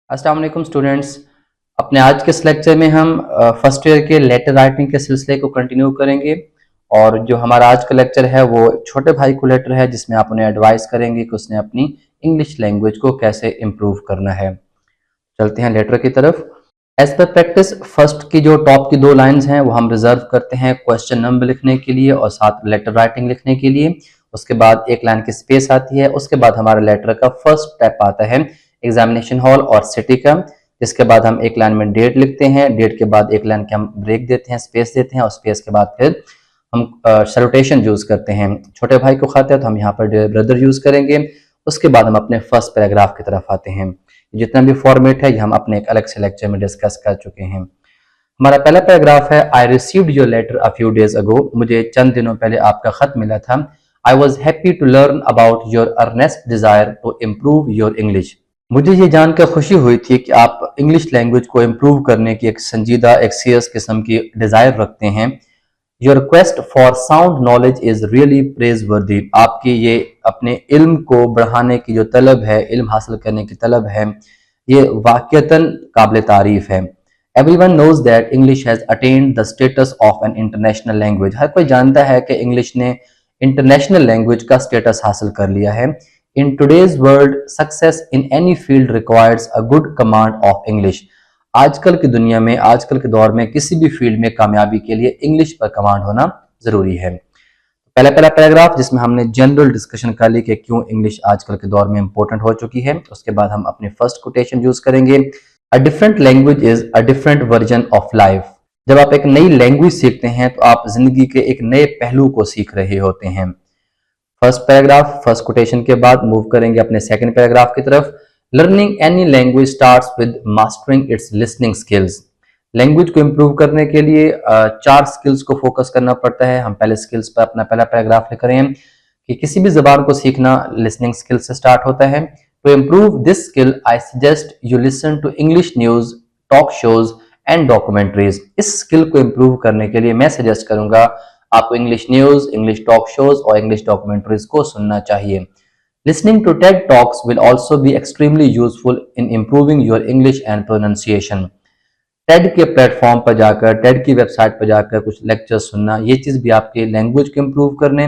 अस्सलाम वालेकुम स्टूडेंट्स। अपने आज के इस लेक्चर में हम फर्स्ट ईयर के लेटर राइटिंग के सिलसिले को कंटिन्यू करेंगे और जो हमारा आज का लेक्चर है वो छोटे भाई को लेटर है जिसमें आप उन्हें एडवाइस करेंगे कि उसने अपनी इंग्लिश लैंग्वेज को कैसे इम्प्रूव करना है। चलते हैं लेटर की तरफ। एज पर प्रैक्टिस फर्स्ट की जो टॉप की दो लाइंस हैं वो हम रिजर्व करते हैं क्वेश्चन नंबर लिखने के लिए और साथ लेटर राइटिंग लिखने के लिए। उसके बाद एक लाइन की स्पेस आती है। उसके बाद हमारे लेटर का फर्स्ट स्टेप आता है एग्जामिनेशन हॉल और सिटी का। इसके बाद हम एक लाइन में डेट लिखते हैं, डेट के बाद एक लाइन के हम ब्रेक देते हैं, स्पेस देते हैं और स्पेस के बाद फिर हम सैल्यूटेशन यूज करते हैं। छोटे भाई को खाते हैं तो हम यहाँ पर डियर ब्रदर यूज करेंगे। उसके बाद हम अपने फर्स्ट पैराग्राफ की तरफ आते हैं। जितना भी फॉर्मेट है ये हम अपने एक अलग से लेक्चर में डिस्कस कर चुके हैं। हमारा पहला पैराग्राफ है I received your letter a few days ago. मुझे चंद दिनों पहले आपका खत मिला था। I was happy to learn about your earnest desire to improve your English. मुझे ये जानकर खुशी हुई थी कि आप इंग्लिश लैंग्वेज को इम्प्रूव करने की एक संजीदा एक सीरियस किस्म की डिजायर रखते हैं। Your quest for sound knowledge is really praise वर्दी। आपकी ये अपने इल्म को बढ़ाने की जो तलब है, इल्म हासिल करने की तलब है, ये वाकईतन काबिल तारीफ है। Everyone knows that English has attained the status of an international language. हर कोई जानता है कि इंग्लिश ने इंटरनेशनल लैंग्वेज का स्टेटस हासिल कर लिया है। In today's world, success in any field requires a good command of English. आजकल की दुनिया में, आजकल के दौर में किसी भी फील्ड में कामयाबी के लिए इंग्लिश पर कमांड होना जरूरी है। पहला पैराग्राफ जिसमें हमने जनरल डिस्कशन कर ली कि क्यों इंग्लिश आजकल के दौर में इंपॉर्टेंट हो चुकी है। उसके बाद हम अपने फर्स्ट कोटेशन यूज करेंगे। A different language is a different version of life. जब आप एक नई लैंग्वेज सीखते हैं तो आप जिंदगी के एक नए पहलू को सीख रहे होते हैं। फर्स्ट पैराग्राफ फर्स्ट कोटेशन के बाद मूव करेंगे अपने सेकंड पैराग्राफ की तरफ। Learning any language starts with mastering it's listening skills. Language को इम्प्रूव करने के लिए चार स्किल्स को फोकस करना पड़ता है। हम पहले स्किल्स पर अपना पहला पैराग्राफ लिख रहे हैं कि किसी भी जबान को सीखना लिसनिंग स्किल से स्टार्ट होता है। To improve this skill I suggest you listen to English news, talk shows and documentaries. इस स्किल को इम्प्रूव करने के लिए मैं सजेस्ट करूंगा आपको English news, English talk shows और इंग्लिश डॉक्यूमेंट्रीज को सुनना चाहिए। Listening to TED talks will also be extremely useful in improving your English and pronunciation. TED के प्लेटफॉर्म पर जाकर, टेड की वेबसाइट पर जाकर कुछ लेक्चर सुनना, ये चीज भी आपके लैंग्वेज को इम्प्रूव करने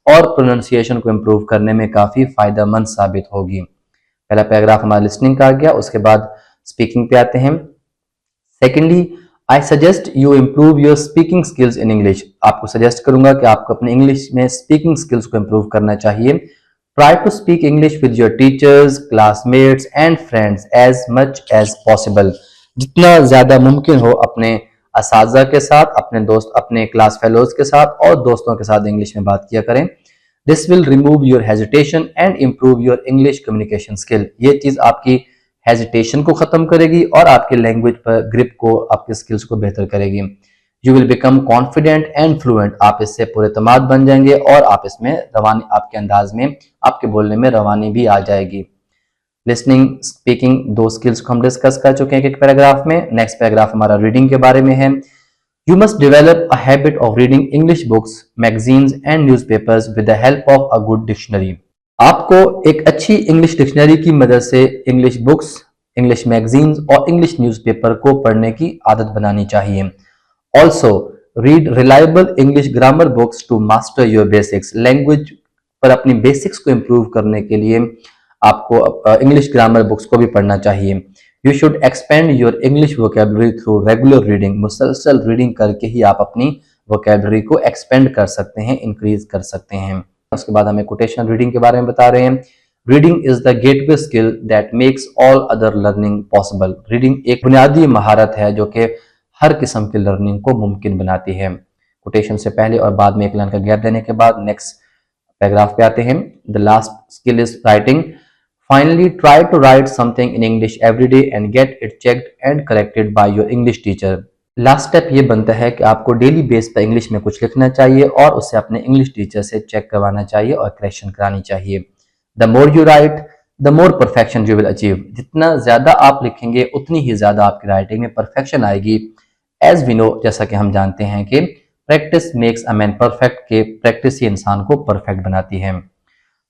और प्रोनाउंसिएशन को इम्प्रूव करने में काफी फायदेमंद साबित होगी। पहला पैराग्राफ हमारा लिसनिंग का आ गया। उसके बाद स्पीकिंग पे आते हैं। Secondly, I suggest you improve your speaking skills in English. आपको सजेस्ट करूंगा कि आपको अपने इंग्लिश में स्पीकिंग स्किल्स को इम्प्रूव करना चाहिए। Try to speak English with your teachers, classmates and friends as much as possible. जितना ज्यादा मुमकिन हो अपने असातिज़ा के साथ, अपने दोस्त, अपने क्लास फेलोज के साथ और दोस्तों के साथ इंग्लिश में बात किया करें। This will remove your hesitation and improve your English communication skill. ये चीज आपकी हेजिटेशन को खत्म करेगी और आपके लैंग्वेज पर ग्रिप को, आपके स्किल्स को बेहतर करेगी। You will become confident and fluent. आप इससे पुरएतमाद बन जाएंगे और आप इसमें रवानी, आपके अंदाज में, आपके बोलने में रवानी भी आ जाएगी। लिसनिंग, स्पीकिंग, दो स्किल्स को हम डिस्कस कर चुके हैं एक पैराग्राफ में। नेक्स्ट पैराग्राफ हमारा रीडिंग के बारे में है। You must develop a habit of reading English books, magazines and newspapers with the help of a good dictionary. आपको एक अच्छी इंग्लिश डिक्शनरी की मदद से इंग्लिश बुक्स, इंग्लिश मैगजीन्स और इंग्लिश न्यूज़पेपर को पढ़ने की आदत बनानी चाहिए। Also read reliable English grammar books to master your basics. Language पर अपनी बेसिक्स को इम्प्रूव करने के लिए आपको इंग्लिश ग्रामर बुक्स को भी पढ़ना चाहिए। You should expand your English vocabulary through regular reading. मुसलसल रीडिंग करके ही आप अपनी वोकेबलरी को एक्सपेंड कर सकते हैं, इंक्रीज कर सकते हैं। उसके बाद हमें कोटेशन रीडिंग के बारे में बता रहे हैं। Reading is the gateway skill that makes all other learning possible. Reading एक बुनियादी महारत है जो कि हर किस्म की लर्निंग को मुमकिन बनाती है। कोटेशन से पहले और बाद में एक लाइन का गैप देने के बाद नेक्स्ट पैराग्राफ पे आते हैं। The last skill is writing. Finally try to write something in English every day and get it checked and corrected by your English teacher. Last step ये बनता है कि आपको डेली बेस पर इंग्लिश में कुछ लिखना चाहिए और उसे अपने इंग्लिश टीचर से चेक करवाना चाहिए और करेक्शन करानी चाहिए। The more you right the more perfection you will achieve. जितना ज्यादा आप लिखेंगे उतनी ही ज्यादा आपकी राइटिंग में परफेक्शन आएगी। एज वी नो, जैसा कि हम जानते हैं कि practice makes a man perfect, के प्रैक्टिस ही इंसान को परफेक्ट बनाती है।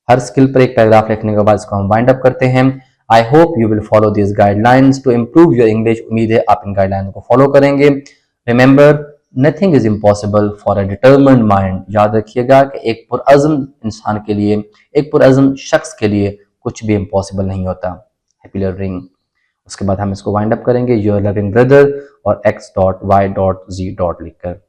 हर स्किल पर एक पैराग्राफ लिखने के बाद इसको हम वाइंड अप करते हैं। I hope you will follow this guidelines to improve your English. उम्मीद है आप इन गाइडलाइन को फॉलो करेंगे। Remember, nothing is impossible for a determined mind. याद रखिएगा कि एक पुरअज़्म इंसान के लिए, एक पुरअज़्म शख्स के लिए कुछ भी इम्पॉसिबल नहीं होता। Happy learning. उसके बाद हम इसको वाइंड अप करेंगे योर लविंग ब्रदर और x.y.z लिखकर।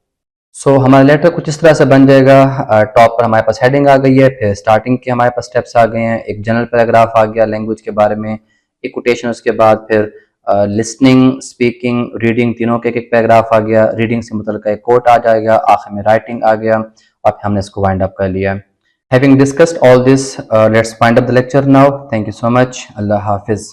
सो हमारा लेटर कुछ इस तरह से बन जाएगा। टॉप पर हमारे पास हेडिंग आ गई है, फिर स्टार्टिंग के हमारे पास स्टेप्स आ गए हैं, एक जनरल पैराग्राफ आ गया लैंग्वेज के बारे में, एक कोटेशन, उसके बाद फिर लिसनिंग, स्पीकिंग, रीडिंग, तीनों के एक पैराग्राफ आ गया, रीडिंग से मतलब एक कोट आ जाएगा, आखिर में राइटिंग आ गया और फिर हमने इसको वाइंड अप कर लिया। Having discussed all this, let's wind up the lecture now. Thank you so much. Allah Hafiz.